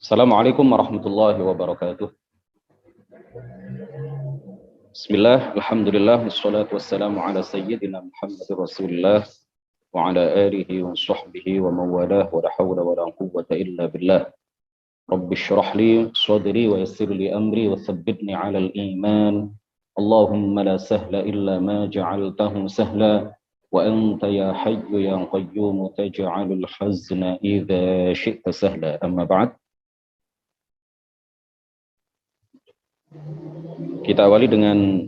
Assalamualaikum warahmatullahi wabarakatuh. Bismillah, alhamdulillah, wassalatu wassalamu ala sayyidina Muhammadir Rasulillah wa ala alihi wa sahbihi wa mawalah wa la hawla wa la quwwata illa billah. Rabbi shrah li sadri wa yassir li amri wa thabbitni ala al-iman. Allahumma la sahla illa ma ja'altahu sahla wa anta ya hayyu ya qayyum taj'alul hazna idza syi'ta sahla. Amma ba'd. Kita awali dengan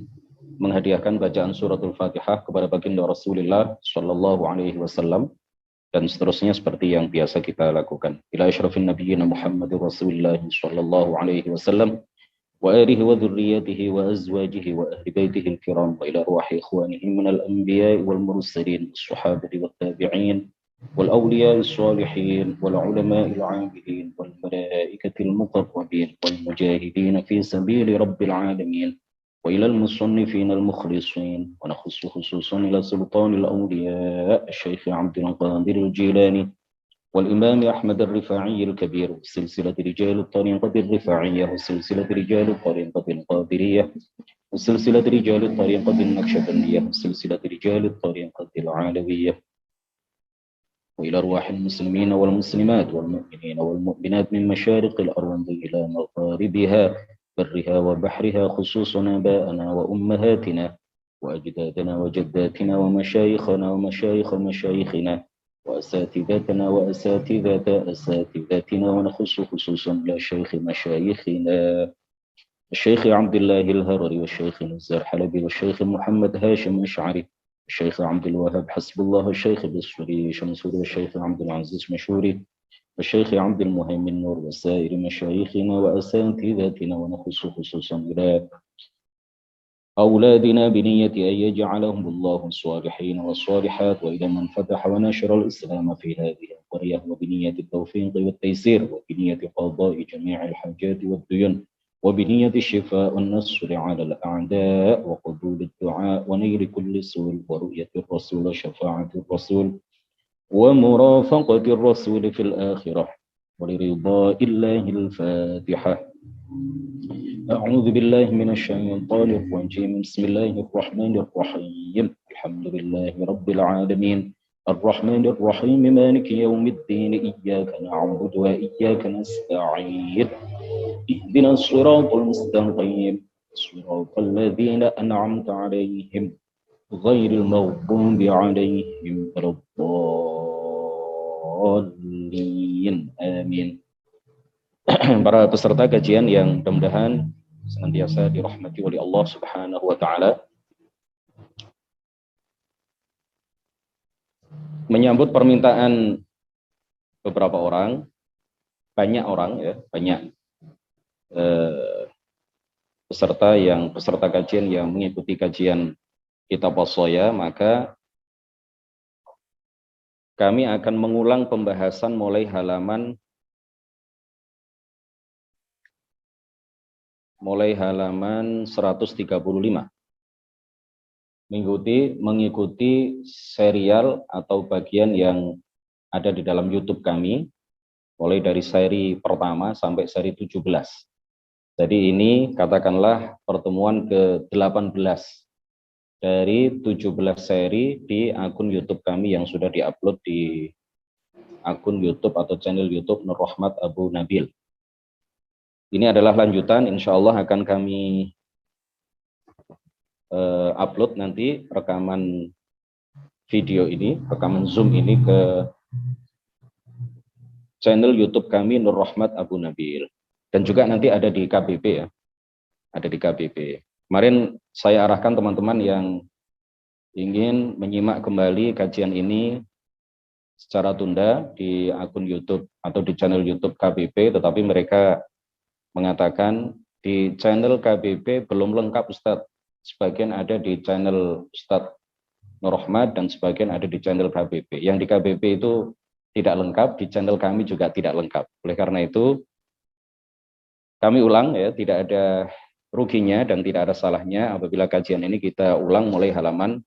menghadiahkan bacaan suratul Fatihah kepada baginda Rasulullah sallallahu alaihi wasallam dan seterusnya seperti yang biasa kita lakukan. Ila asyrafin nabiyyin Muhammadur Rasulullah sallallahu alaihi wasallam wa alihi wa dhurriyyatihi wa azwajihi wa ahli baitihi al-kiram wa ila ruhi ikhwanihi minal anbiya'i wal mursalin was-sahabati wat tabi'in wal awliya'i as-salihin wal ulama'i al-'amilin wal malaikati al-muqarrabin wal mujahidin fi sabili rabbil 'alamin وإلى المصنفين المخلصين ونخص خصوصا إلى سلطان الأولياء الشيخ عبد القادر الجيلاني والإمام أحمد الرفاعي الكبير وسلسلة رجال الطريقة الرفاعية وسلسلة رجال الطريقة القادرية وسلسلة رجال الطريقة النكشبندية وسلسلة رجال الطريقة العالوية وإلى أرواح المسلمين والمسلمات والمؤمنين والمؤمنات من مشارق الأرض إلى مغاربها برها وبحرها خصوصا آباءنا وأمهاتنا وأجدادنا وجداتنا ومشايخنا ومشايخ مشايخنا وأساتذتنا وأساتذة أساتذتنا ونخص خصوصا إلى شيخ مشايخنا الشيخ عبد الله الهرري والشيخ نزار حلبي والشيخ محمد هاشم أشعري الشيخ عبد الوهاب حسب الله الشيخ بصري شمسوري والشيخ عبد العزيز مشهوري الشيخ عبد المهيمن نور وسائر مشايخنا وأساتذتنا ونخص خصوصا إلى أولادنا بنية أن يجعلهم الله الصالحين والصالحات وإلى من فتح ونشر الإسلام في هذه القرية وبنية التوفيق والتيسير وبنية قضاء جميع الحاجات والديون وبنية الشفاء والنصر على الأعداء وقبول الدعاء ونيل كل سوء ورؤية الرسول وشفاعة الرسول ومرافقة الرسول في الآخرة ولرضاء الله الفاتحة. أعوذ بالله من الشيطان الرجيم. بسم الله الرحمن الرحيم. الحمد لله رب العالمين الرحمن الرحيم مالك يوم الدين إياك نعبد وإياك نستعين اهدنا الصراط المستقيم صراط الذين أنعمت عليهم غير المغضوب عليهم ولا الضالين. Amin. Para peserta kajian yang mudah-mudahan senantiasa dirahmati oleh Allah Subhanahu wa taala. Menyambut permintaan beberapa orang, banyak peserta kajian yang mengikuti kajian Kitab Wassoya, maka kami akan mengulang pembahasan mulai halaman 135. Mengikuti serial atau bagian yang ada di dalam YouTube kami, mulai dari seri pertama sampai seri 17. Jadi ini katakanlah pertemuan ke-18 dari 17 seri di akun YouTube kami yang sudah diupload di akun YouTube atau channel YouTube Nur Rahmat Abu Nabil. Ini adalah lanjutan, insya Allah akan kami upload nanti rekaman video ini, rekaman Zoom ini ke channel YouTube kami Nur Rahmat Abu Nabil. Dan juga nanti ada di KBP ya, ada di KBP. Kemarin saya arahkan teman-teman yang ingin menyimak kembali kajian ini secara tunda di akun YouTube atau di channel YouTube KBP, tetapi mereka mengatakan di channel KBP belum lengkap Ustadz. Sebagian ada di channel Ustadz Nur Rahmat dan sebagian ada di channel KBP. Yang di KBP itu tidak lengkap, di channel kami juga tidak lengkap. Oleh karena itu kami ulang ya, tidak ada ruginya dan tidak ada salahnya apabila kajian ini kita ulang mulai halaman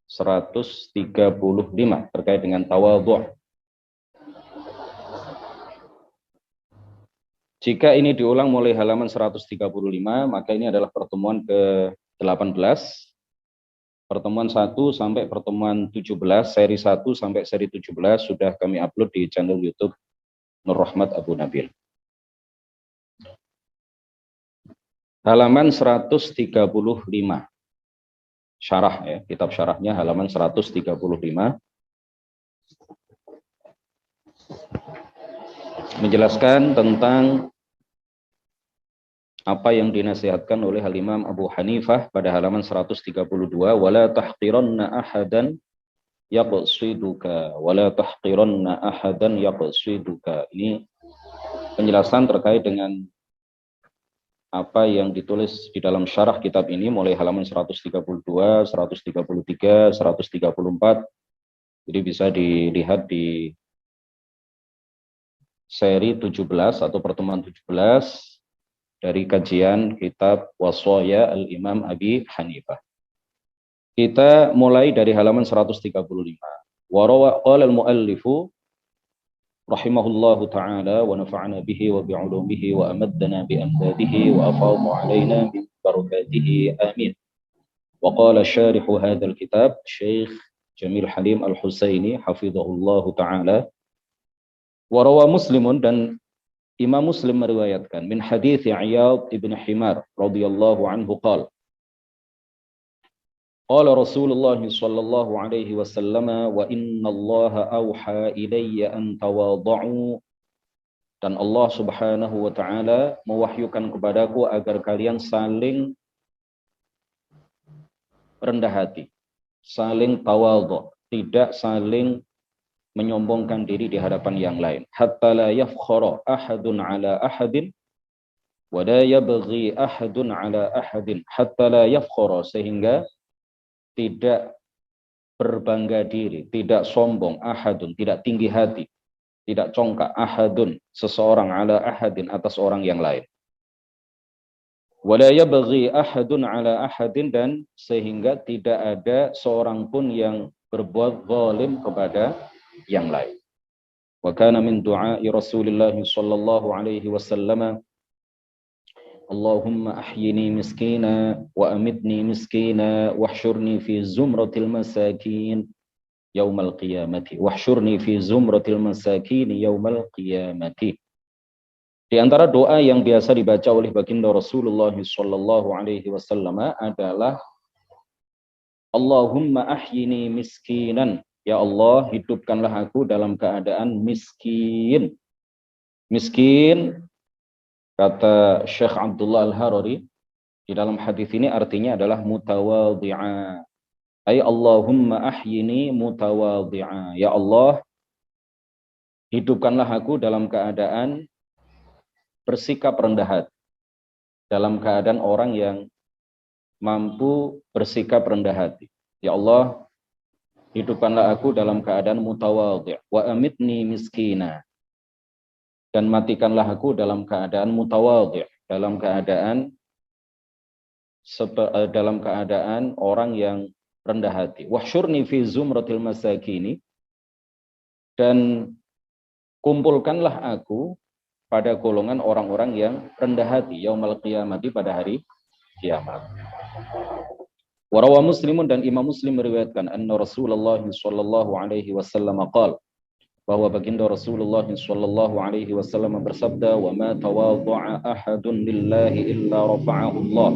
135 terkait dengan tawadhu'. Jika ini diulang mulai halaman 135, maka ini adalah pertemuan ke-18. Pertemuan 1 sampai pertemuan 17, seri 1 sampai seri 17 sudah kami upload di channel YouTube Nur Rahmat Abu Nabil. Halaman 135. Syarah ya, kitab syarahnya halaman 135. Menjelaskan tentang apa yang dinasihatkan oleh Al-Imam Abu Hanifah pada halaman 132, wala tahqiranna ahadan yaqsiduka wala tahqiranna ahadan yaqsiduka. Ini penjelasan terkait dengan apa yang ditulis di dalam syarah kitab ini mulai halaman 132, 133, 134. Jadi bisa dilihat di seri 17 atau pertemuan 17 dari kajian kitab Wasaya Al-Imam Abi Hanifah. Kita mulai dari halaman 135. Warawa qala al-muallifu rahimahullahu ta'ala wa nafa'ana bihi wa bi'ulumihi wa amaddana bi amdadihi wa afadha alaina bi barakatihi amin. Wa qala syarihu hadzal kitab Syekh Jamil Halim Al-Husaini hafizahullahu ta'ala. Warawa Muslimun, dan Imam Muslim meriwayatkan min hadits Iyad ibn Himar radhiyallahu anhu qala qala Rasulullah sallallahu alaihi wasallam wa innallaha auha ilayya an tawadhu, dan Allah Subhanahu wa taala mewahyukan kepadaku agar kalian saling rendah hati, saling tawadhu, tidak saling menyombongkan diri di hadapan yang lain. Hatta la yafkhara ahadun ala ahadin wa la yabghi ahadun ala ahadin. Hatta la yafkhara, sehingga tidak berbangga diri, tidak sombong, ahadun, tidak tinggi hati, tidak congkak, ahadun, seseorang, ala ahadin, atas orang yang lain. Wa la yabghi ahadun ala ahadin, dan sehingga tidak ada seorang pun yang berbuat zalim kepada yang lain. Wa kana min du'ai Rasulillah sallallahu alaihi wasallam Allahumma ahyini miskina wa amitni miskina wahsyurni fi zumratil masakin yaumal qiyamati wahsyurni fi zumratil masakin yaumal qiyamati. Di antara doa yang biasa dibaca oleh baginda Rasulullah sallallahu alaihi wasallam adalah Allahumma ahyini miskinan, ya Allah, hidupkanlah aku dalam keadaan miskin. Miskin, kata Syekh Abdullah Al-Harari, di dalam hadis ini artinya adalah mutawadhi'a. Ay Allahumma ahyini mutawadhi'a. Ya Allah, hidupkanlah aku dalam keadaan bersikap rendah hati. Dalam keadaan orang yang mampu bersikap rendah hati. Ya Allah, hidupkanlah aku dalam keadaan mutawadhi'. Wa amitni miskina. Dan matikanlah aku dalam keadaan mutawadhi', dalam keadaan orang yang rendah hati. Wahsyurni fi zumratil masakini, dan kumpulkanlah aku pada golongan orang-orang yang rendah hati yaumal qiyamati, pada hari kiamat. Warawa Muslimun, dan Imam Muslim meriwayatkan anna Rasulullah sallallahu alaihi wasallam qala, bahwa baginda Rasulullah sallallahu alaihi wasallam bersabda, wa ma tawadha'a ahadun lillahi illa rafa'ahu Allah,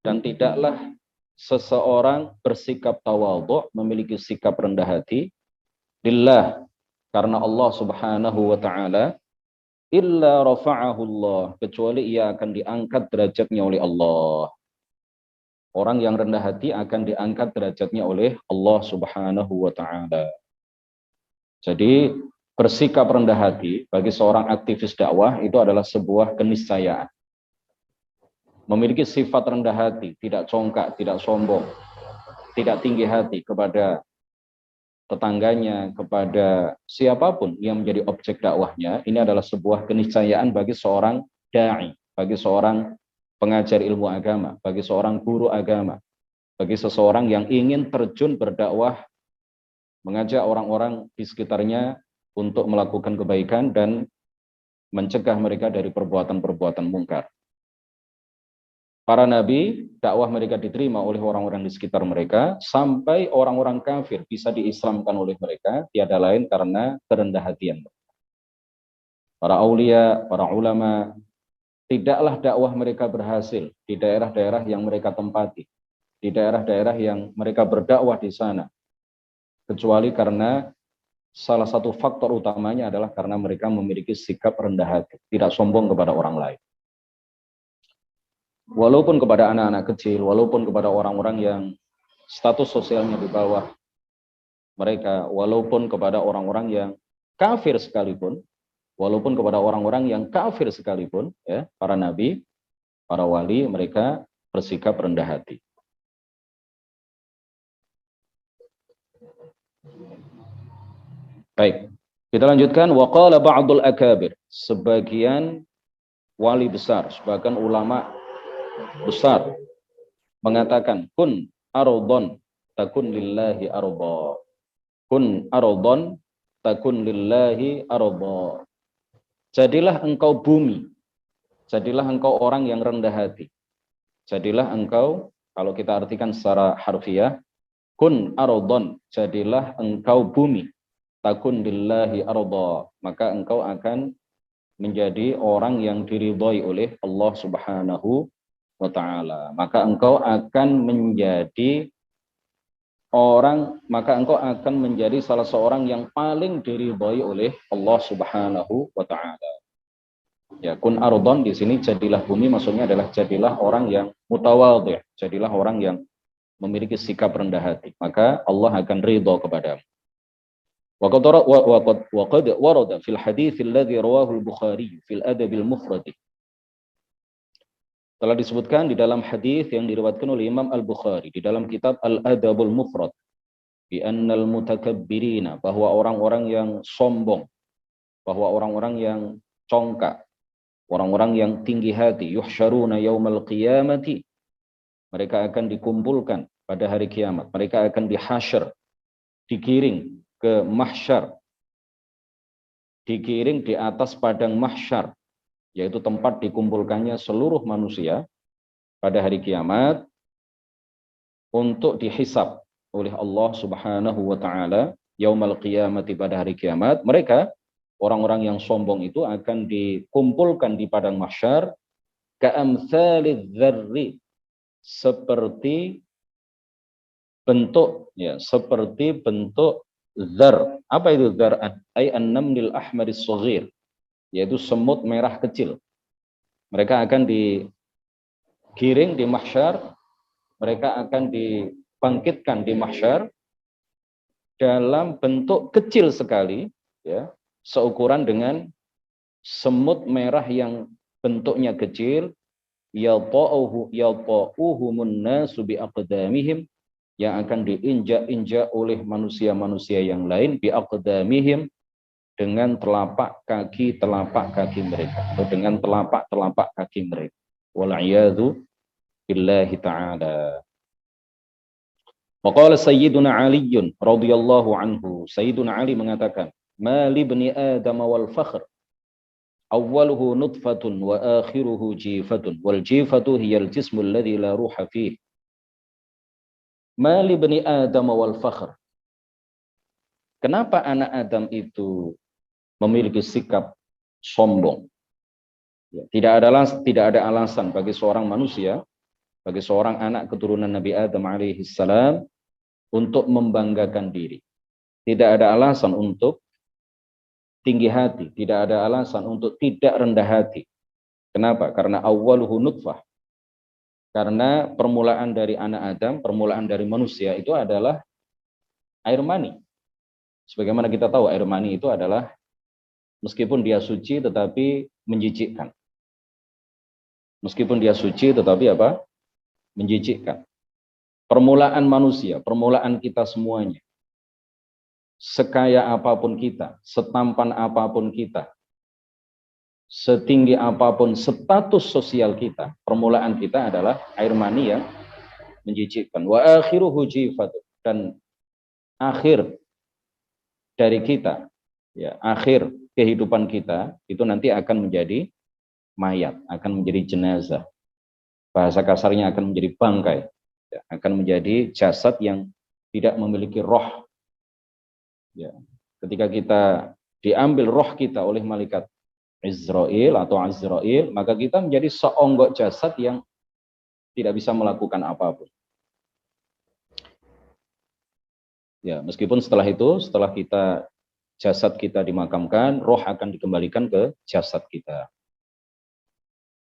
dan tidaklah seseorang bersikap tawadhu', memiliki sikap rendah hati, lillah, karena Allah Subhanahu wa taala, illa rafa'ahu Allah, kecuali ia akan diangkat derajatnya oleh Allah. Orang yang rendah hati akan diangkat derajatnya oleh Allah Subhanahu wa taala. Jadi bersikap rendah hati bagi seorang aktivis dakwah itu adalah sebuah keniscayaan. Memiliki sifat rendah hati, tidak congkak, tidak sombong, tidak tinggi hati kepada tetangganya, kepada siapapun yang menjadi objek dakwahnya, ini adalah sebuah keniscayaan bagi seorang da'i, bagi seorang pengajar ilmu agama, bagi seorang guru agama, bagi seseorang yang ingin terjun berdakwah, mengajak orang-orang di sekitarnya untuk melakukan kebaikan dan mencegah mereka dari perbuatan-perbuatan mungkar. Para nabi, dakwah mereka diterima oleh orang-orang di sekitar mereka, sampai orang-orang kafir bisa diislamkan oleh mereka, tiada lain karena kerendah hatian. Para aulia, para ulama, tidaklah dakwah mereka berhasil di daerah-daerah yang mereka tempati, di daerah-daerah yang mereka berdakwah di sana, kecuali karena salah satu faktor utamanya adalah karena mereka memiliki sikap rendah hati, tidak sombong kepada orang lain. Walaupun kepada anak-anak kecil, walaupun kepada orang-orang yang status sosialnya di bawah mereka, walaupun kepada orang-orang yang kafir sekalipun, walaupun kepada orang-orang yang kafir sekalipun, ya, para nabi, para wali, mereka bersikap rendah hati. Baik, kita lanjutkan. Wa qala ba'dul akabir, sebagian wali besar, sebagian ulama besar mengatakan, kun ardon takun lillahi arda. Kun ardon takun lillahi arda. Jadilah engkau bumi, jadilah engkau orang yang rendah hati. Jadilah engkau, kalau kita artikan secara harfiah, kun ardon, jadilah engkau bumi, takun lillahi arda, maka engkau akan menjadi orang yang diridhai oleh Allah Subhanahu wa ta'ala. Maka engkau akan menjadi salah seorang yang paling diridhai oleh Allah Subhanahu wa ta'ala. Ya, kun ardon di sini jadilah bumi, maksudnya adalah jadilah orang yang mutawadhi', jadilah orang yang memiliki sikap rendah hati, maka Allah akan ridha kepadamu. وقد ورد في الحديث الذي رواه البخاري في الأدب المفرد. Telah disebutkan di dalam hadis yang diriwayatkan oleh Imam Al-Bukhari di dalam kitab Al-Adabul Mufrad, bi annal mutakabbirina, bahwa orang-orang yang sombong, bahwa orang-orang yang congkak, orang-orang yang tinggi hati, yuhsyaruna yaumal qiyamati, mereka akan dikumpulkan pada hari kiamat, mereka akan dihasyr, digiring ke mahsyar, digiring di atas padang mahsyar, yaitu tempat dikumpulkannya seluruh manusia pada hari kiamat untuk dihisab oleh Allah Subhanahu wa ta'ala yaumal qiyamati, pada hari kiamat. Mereka, orang-orang yang sombong itu, akan dikumpulkan di padang mahsyar ka'amsalidz dzarri, seperti bentuk, ya, seperti bentuk zar. Apa itu zar? Ay an-namlil ahmaris shaghir, yaitu semut merah kecil. Mereka akan digiring di mahsyar, mereka akan dibangkitkan di mahsyar dalam bentuk kecil sekali, ya, seukuran dengan semut merah yang bentuknya kecil, yata'uhumun nasu biaqdamihim, yang akan diinjak-injak oleh manusia-manusia yang lain, biaqdamihim, dengan telapak kaki mereka, atau dengan telapak kaki mereka. Wal'iyadzu billahi ta'ala. Wa qala Sayyiduna Ali radhiyallahu anhu, Sayyiduna Ali mengatakan, ma li ibni Adam wal fakhr, awwaluhu nutfatun wa akhiruhu jifatun, wal jifatu hiyal jismu alladhi la ruha fihi. Ma li ibni Adam wal fakhr. Kenapa anak Adam itu memiliki sikap sombong? Ya, tidak ada alasan bagi seorang manusia, bagi seorang anak keturunan Nabi Adam alaihissalam, untuk membanggakan diri. Tidak ada alasan untuk tinggi hati, tidak ada alasan untuk tidak rendah hati. Kenapa? Karena awwaluhu nutfah. Karena permulaan dari anak Adam, permulaan dari manusia itu adalah air mani. Sebagaimana kita tahu, air mani itu adalah, meskipun dia suci tetapi menjijikkan. Meskipun dia suci tetapi apa? Menjijikkan. Permulaan manusia, permulaan kita semuanya, sekaya apapun kita, setampan apapun kita, setinggi apapun status sosial kita, permulaan kita adalah air mani yang menjijikkan. Wa akhiruhu jifatun, dan akhir dari kita, ya, akhir kehidupan kita itu nanti akan menjadi mayat, akan menjadi jenazah. Bahasa kasarnya akan menjadi bangkai, ya, akan menjadi jasad yang tidak memiliki roh. Ya. Ketika kita diambil roh kita oleh malaikat Israel atau Azrail, maka kita menjadi seonggok jasad yang tidak bisa melakukan apapun. Ya, meskipun setelah itu, setelah jasad kita dimakamkan, roh akan dikembalikan ke jasad kita.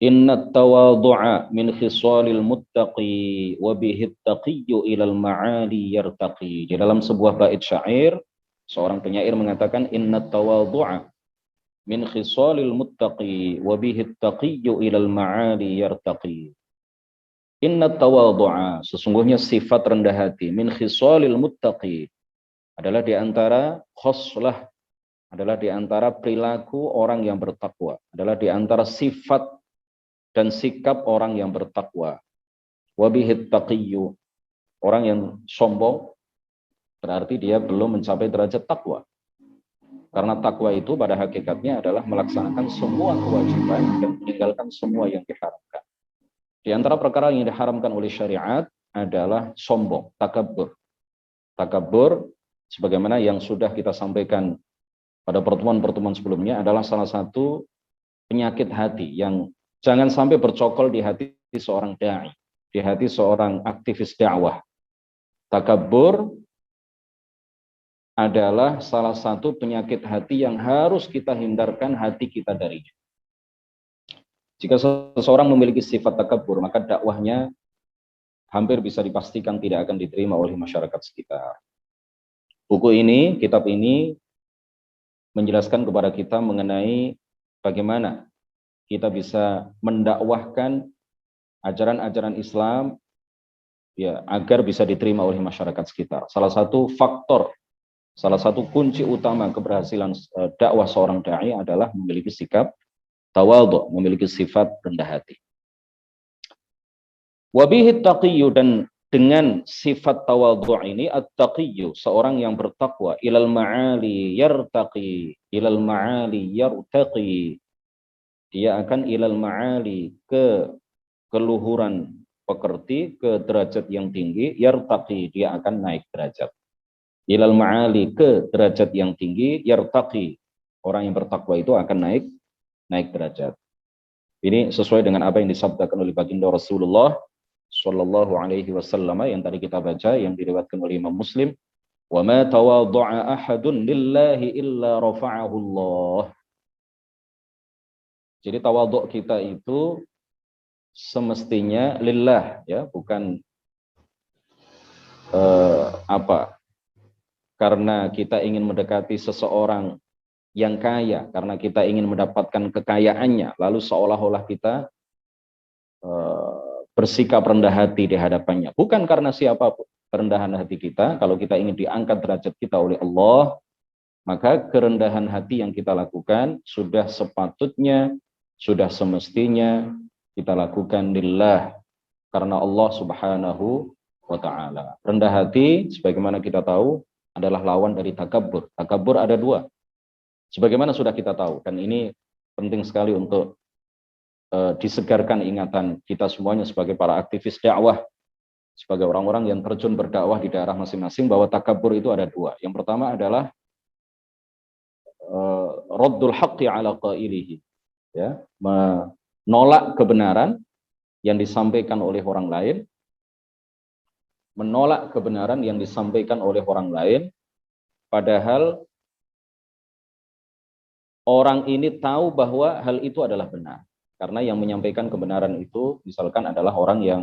Inna tawadhu'a min khisalil muttaqi wa bihi taqiyyu ilal ma'ali yartaqi. Di dalam sebuah bait syair, seorang penyair mengatakan inna tawadhu'a min khisalil muttaqi wa bihi taqiyyu ilal ma'ali yartaqi. Inna tawadhu'a, sesungguhnya sifat rendah hati, min khisalil muttaqi, adalah di antara khoslah, adalah di antara perilaku orang yang bertakwa, adalah di antara sifat dan sikap orang yang bertakwa. Wabihit taqiyyu, orang yang sombong berarti dia belum mencapai derajat takwa. Karena takwa itu pada hakikatnya adalah melaksanakan semua kewajiban dan meninggalkan semua yang diharamkan. Di antara perkara yang diharamkan oleh syariat adalah sombong, takabur. Takabur, sebagaimana yang sudah kita sampaikan pada pertemuan-pertemuan sebelumnya, adalah salah satu penyakit hati yang jangan sampai bercokol di hati seorang da'i, di hati seorang aktivis dakwah. Takabur adalah salah satu penyakit hati yang harus kita hindarkan hati kita darinya. Jika seseorang memiliki sifat takabur, maka dakwahnya hampir bisa dipastikan tidak akan diterima oleh masyarakat sekitar. Buku ini, kitab ini menjelaskan kepada kita mengenai bagaimana kita bisa mendakwahkan ajaran-ajaran Islam ya agar bisa diterima oleh masyarakat sekitar. Salah satu faktor, salah satu kunci utama keberhasilan dakwah seorang dai adalah memiliki sikap tawadhu, memiliki sifat rendah hati. Wa bihi taqiyyu, dan dengan sifat tawadhu ini at-taqiyyu, seorang yang bertakwa, ilal ma'ali yartaqi, ilal ma'ali yartaqi, dia akan ilal ma'ali, ke keluhuran pekerti, ke derajat yang tinggi, yartaqi, dia akan naik derajat. Ilal ma'ali, ke derajat yang tinggi, yartaqi, orang yang bertakwa itu akan naik derajat. Ini sesuai dengan apa yang disabdakan oleh baginda Rasulullah Shallallahu Alaihi Wasallam yang tadi kita baca, yang diriwayatkan oleh Imam Muslim. Wa ma tawadhu'a ahadun lillahi illa rafa'ahu Allah. Jadi tawadhu kita itu semestinya lillah, ya, bukan karena kita ingin mendekati seseorang yang kaya, karena kita ingin mendapatkan kekayaannya, lalu seolah-olah kita bersikap rendah hati di hadapannya. Bukan karena siapapun. Kerendahan hati kita, kalau kita ingin diangkat derajat kita oleh Allah, maka kerendahan hati yang kita lakukan sudah sepatutnya, sudah semestinya kita lakukan lillah, karena Allah Subhanahu wa ta'ala. Rendah hati, sebagaimana kita tahu, adalah lawan dari takabur. Takabur ada dua, sebagaimana sudah kita tahu, dan ini penting sekali untuk disegarkan ingatan kita semuanya sebagai para aktivis dakwah, sebagai orang-orang yang terjun berdakwah di daerah masing-masing, bahwa takabur itu ada dua. Yang pertama adalah raddul haqqi ala qailihi, ya, menolak kebenaran yang disampaikan oleh orang lain, menolak kebenaran yang disampaikan oleh orang lain, padahal orang ini tahu bahwa hal itu adalah benar. Karena yang menyampaikan kebenaran itu misalkan adalah orang yang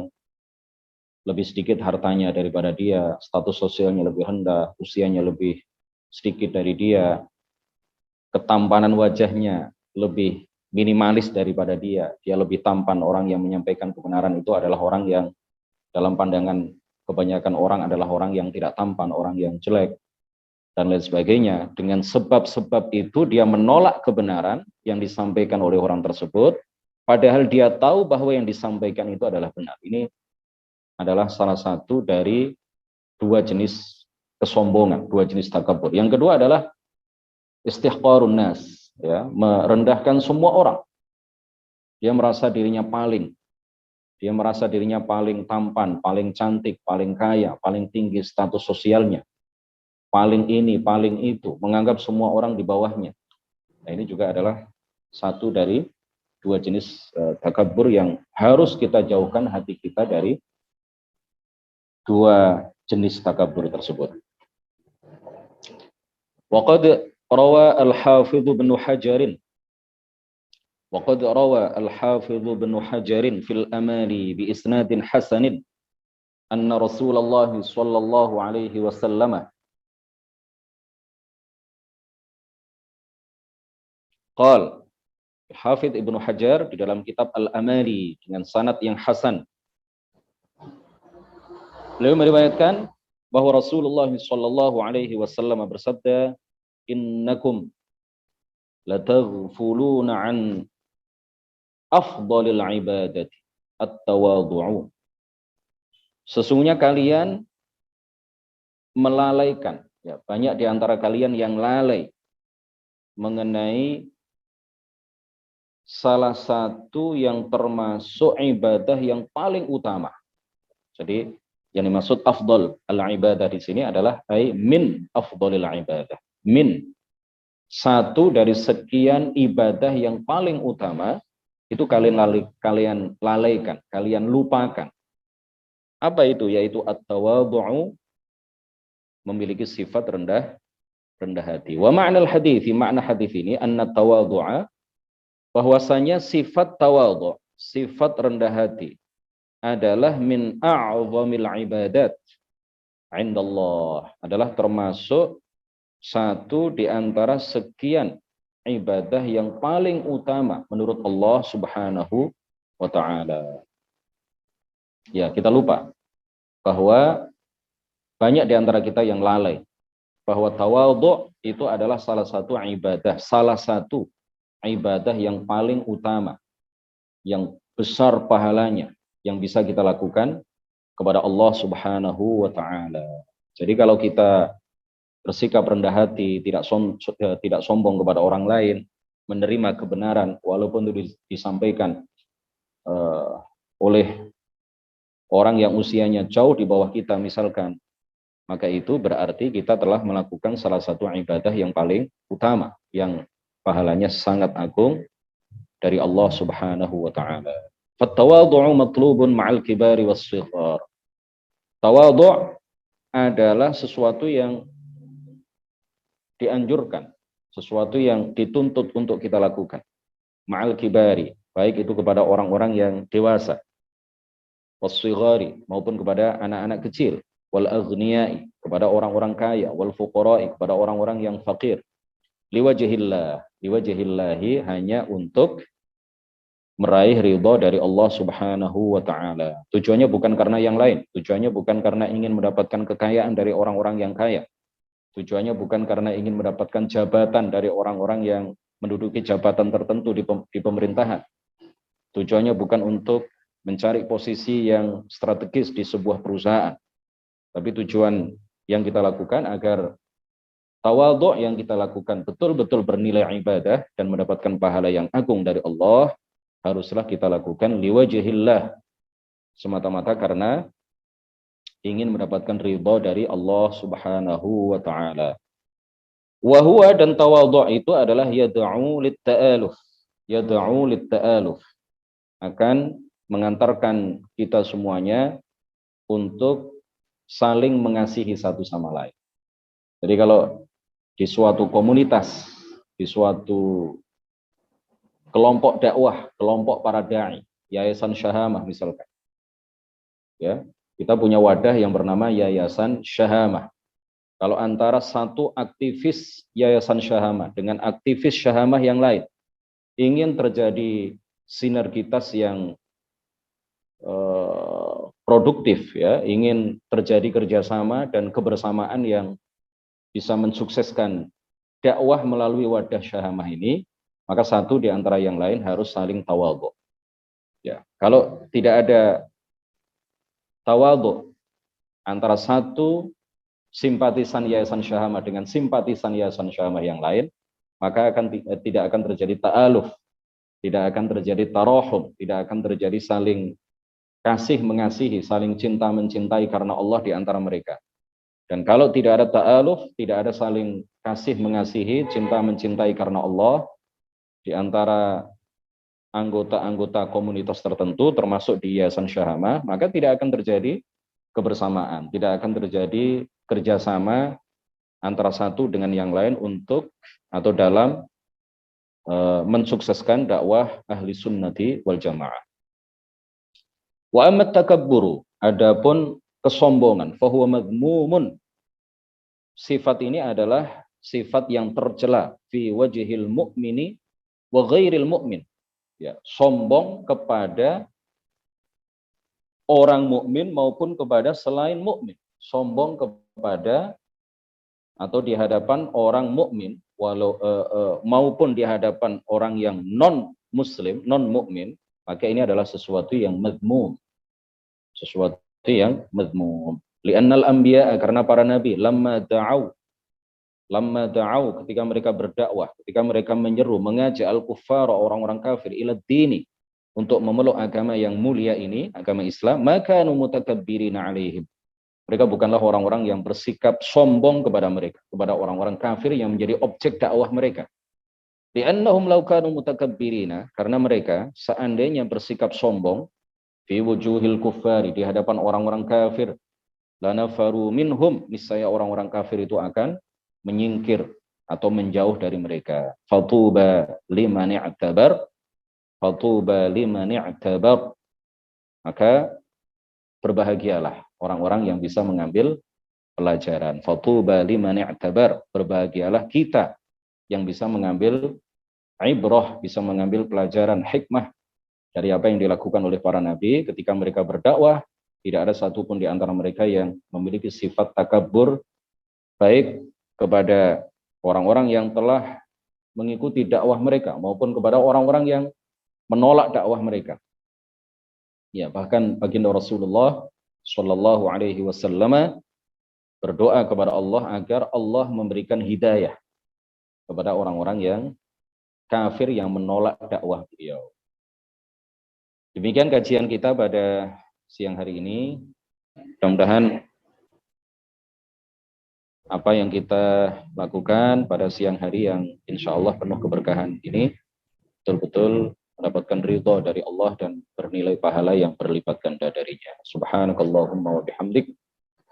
lebih sedikit hartanya daripada dia, status sosialnya lebih rendah, usianya lebih sedikit dari dia, ketampanan wajahnya lebih minimalis daripada dia lebih tampan. Orang yang menyampaikan kebenaran itu adalah orang yang dalam pandangan kebanyakan orang adalah orang yang tidak tampan, orang yang jelek, dan lain sebagainya. Dengan sebab-sebab itu dia menolak kebenaran yang disampaikan oleh orang tersebut, padahal dia tahu bahwa yang disampaikan itu adalah benar. Ini adalah salah satu dari dua jenis kesombongan, dua jenis takabur. Yang kedua adalah istihqarun nas, ya, merendahkan semua orang. Dia merasa dirinya paling tampan, paling cantik, paling kaya, paling tinggi status sosialnya, paling ini, paling itu, menganggap semua orang di bawahnya. Nah, ini juga adalah satu dari dua jenis takabur yang harus kita jauhkan hati kita dari dua jenis takabur tersebut. Waqad rawa al-Hafidh bin Hajar وقد روى الحافظ بن حجر في الأمال بإسناد حسن أن رسول الله صلى الله عليه وسلم قال. Hafidh Ibnu Hajar di dalam kitab Al-Amali dengan sanad yang hasan, beliau meriwayatkan bahwa Rasulullah sallallahu alaihi wasallam bersabda, "Innakum lataghfuluna an afdalil ibadati at-tawadhu'u." Sesungguhnya kalian melalaikan, ya, banyak di antara kalian yang lalai mengenai salah satu yang termasuk ibadah yang paling utama. Jadi yang dimaksud afdal al-ibadah di sini adalah min afdalil ibadah. Min, satu dari sekian ibadah yang paling utama itu kalian lalaikan, kalian lupakan. Apa itu? Yaitu at-tawadhu'u, memiliki sifat rendah hati. Wa ma'nal hadits, makna hadis ini anna tawadhu'a, bahwasanya sifat tawadhu', sifat rendah hati adalah min a'zamil ibadat indallah, adalah termasuk satu di antara sekian ibadah yang paling utama menurut Allah Subhanahu wa taala. Ya, kita lupa bahwa banyak di antara kita yang lalai bahwa tawadhu itu adalah salah satu ibadah yang paling utama, yang besar pahalanya, yang bisa kita lakukan kepada Allah Subhanahu wa taala. Jadi kalau kita bersikap rendah hati, tidak sombong kepada orang lain, menerima kebenaran walaupun itu disampaikan oleh orang yang usianya jauh di bawah kita misalkan, maka itu berarti kita telah melakukan salah satu ibadah yang paling utama, yang pahalanya sangat agung dari Allah Subhanahu wa taala. Fattawadhu'u matlubun ma'al kibari was-shighar. Tawadhu' adalah sesuatu yang dianjurkan, sesuatu yang dituntut untuk kita lakukan. Ma'al kibari, baik itu kepada orang-orang yang dewasa, was-shighari, maupun kepada anak-anak kecil, wal aghniyai, kepada orang-orang kaya, wal fuqara'i, kepada orang-orang yang fakir. Liwajihillahi, hanya untuk meraih ridha dari Allah Subhanahu wa taala. Tujuannya bukan karena yang lain, tujuannya bukan karena ingin mendapatkan kekayaan dari orang-orang yang kaya. Tujuannya bukan karena ingin mendapatkan jabatan dari orang-orang yang menduduki jabatan tertentu di pemerintahan. Tujuannya bukan untuk mencari posisi yang strategis di sebuah perusahaan. Tapi tujuan yang kita lakukan agar tawadhu yang kita lakukan betul-betul bernilai ibadah dan mendapatkan pahala yang agung dari Allah, haruslah kita lakukan liwajhillah, semata-mata karena ingin mendapatkan ridha dari Allah Subhanahu wa taala. Wa huwa, dan tawadhu itu adalah yad'u lit-ta'aluf. Yad'u lit-ta'aluf, akan mengantarkan kita semuanya untuk saling mengasihi satu sama lain. Jadi kalau di suatu komunitas, di suatu kelompok dakwah, kelompok para dai, Yayasan Syahamah misalkan, ya, kita punya wadah yang bernama Yayasan Syahamah. Kalau antara satu aktivis Yayasan Syahamah dengan aktivis Syahamah yang lain ingin terjadi sinergitas yang produktif, ya, ingin terjadi kerjasama dan kebersamaan yang bisa mensukseskan dakwah melalui wadah Syahamah ini, maka satu di antara yang lain harus saling tawadhu. Ya, kalau tidak ada tawadhu antara satu simpatisan Yayasan Syahamah dengan simpatisan Yayasan Syahamah yang lain, maka tidak akan terjadi ta'aluf, tidak akan terjadi tarohum, tidak akan terjadi saling kasih mengasihi, saling cinta mencintai karena Allah di antara mereka. Dan kalau tidak ada ta'aluf, tidak ada saling kasih mengasihi, cinta mencintai karena Allah di antara anggota-anggota komunitas tertentu termasuk di Yayasan Syahamah, maka tidak akan terjadi kebersamaan, tidak akan terjadi kerjasama antara satu dengan yang lain untuk atau dalam mensukseskan dakwah ahli sunnati wal jamaah. Wa ammat takabburu, adapun kesombongan, fahuwa madmumun, sifat ini adalah sifat yang tercela fi wajhil mu'mini wa ghairil mu'min. Ya, sombong kepada orang mukmin maupun kepada selain mukmin. Sombong kepada atau di hadapan orang mukmin maupun di hadapan orang yang non muslim, non mukmin, maka ini adalah sesuatu yang madmum. Sesuatu yang madmum. Li'annal anbiya, karena para nabi lamma da'au, ketika mereka berdakwah, ketika mereka menyeru, mengajak al-kuffar, orang-orang kafir, ila dini, untuk memeluk agama yang mulia ini, agama Islam, maka mutakabbirina alaihim. Mereka bukanlah orang-orang yang bersikap sombong kepada mereka, kepada orang-orang kafir yang menjadi objek dakwah mereka. Li'annahum law kanu mutakabbirina, karena mereka seandainya bersikap sombong fi wujuhil kuffari, di hadapan orang-orang kafir, lanafaru minhum, niscaya orang-orang kafir itu akan menyingkir atau menjauh dari mereka. Fatuba liman i'tabar, fatuba liman i'tabar, maka berbahagialah orang-orang yang bisa mengambil pelajaran. Fatuba liman i'tabar, berbahagialah kita yang bisa mengambil ibrah, bisa mengambil pelajaran hikmah dari apa yang dilakukan oleh para nabi ketika mereka berdakwah. Tidak ada satupun di antara mereka yang memiliki sifat takabur, baik kepada orang-orang yang telah mengikuti dakwah mereka maupun kepada orang-orang yang menolak dakwah mereka. Ya, bahkan baginda Rasulullah Shallallahu Alaihi Wasallam berdoa kepada Allah agar Allah memberikan hidayah kepada orang-orang yang kafir yang menolak dakwah beliau. Demikian kajian kita pada siang hari ini. Mudah-mudahan apa yang kita lakukan pada siang hari yang insya Allah penuh keberkahan ini betul-betul mendapatkan ridho dari Allah dan bernilai pahala yang berlipat ganda darinya. Subhanakallahumma wa bihamdik,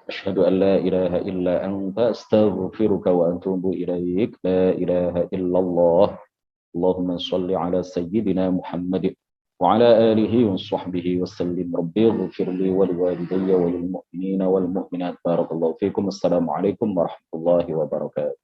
asyhadu an la ilaha illa anta, astaghfiruka wa atubu ilaik. La ilaha illallah. Allahumma shalli ala sayyidina Muhammad wa ala alihi wa sahbihi wa sallim. Rabbi ighfir li wa liwalidayya wa lil mu'minina wal mu'minat. Barakallahu fikum. Assalamualaikum warahmatullahi wabarakatuh.